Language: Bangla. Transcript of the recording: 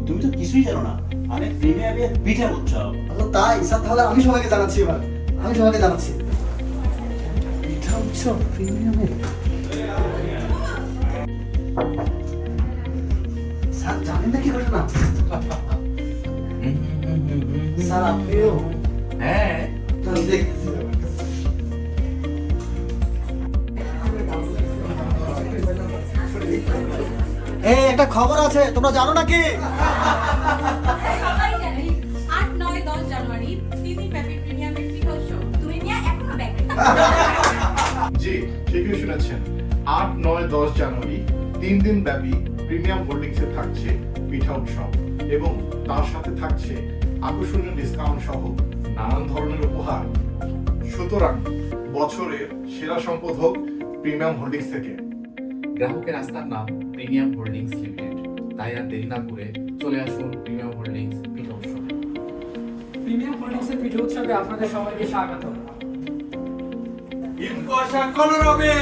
তুমি তো কিছুই জানো না। আরে প্রিমিয়ামে পিঠা উৎসব। তাই স্যার, তাহলে আমি সবাইকে জানাচ্ছি। এবার আমি সবাইকে জানাচ্ছি পিঠা উৎসব প্রিমিয়ামে। স্যার জানেন না কি ঘটনা? স্যার আপনিও? হ্যাঁ, তাহলে দেখতেছি। এই একটা খবর আছে, তোমরা জানো নাকি? সবাই জানে 8, 9, 10 জানুয়ারি দিদি ব্যাপী প্রিমিয়ামের পিঠা উৎসব। তুমি নিয়ে এখনো ব্যাক। জি, ঠিকই শুনেছেন। 8, 9, 10 জানুয়ারি 3 দিন ব্যাপী প্রিমিয়াম হোল্ডিংসে থাকছে পিঠা উৎসব এবং তার সাথে থাকছে আকর্ষণীয় ডিসকাউন্ট সহ নানান ধরনের উপহার। সুতরাং বছরের সেরা সম্পদ হোক প্রিমিয়াম হোল্ডিংস থেকে। গ্রাহকের আস্থার নাম প্রিমিয়াম হোল্ডিংস লিমিটেড। তাই আর দেরি না করে চলে আসুন প্রিমিয়াম হোল্ডিংস পিঠা উৎসব। প্রিমিয়াম হোল্ডিংসের পিঠা উৎসবে আপনাদের সবাইকে স্বাগত। ঈদ কুয়াশা কলরবে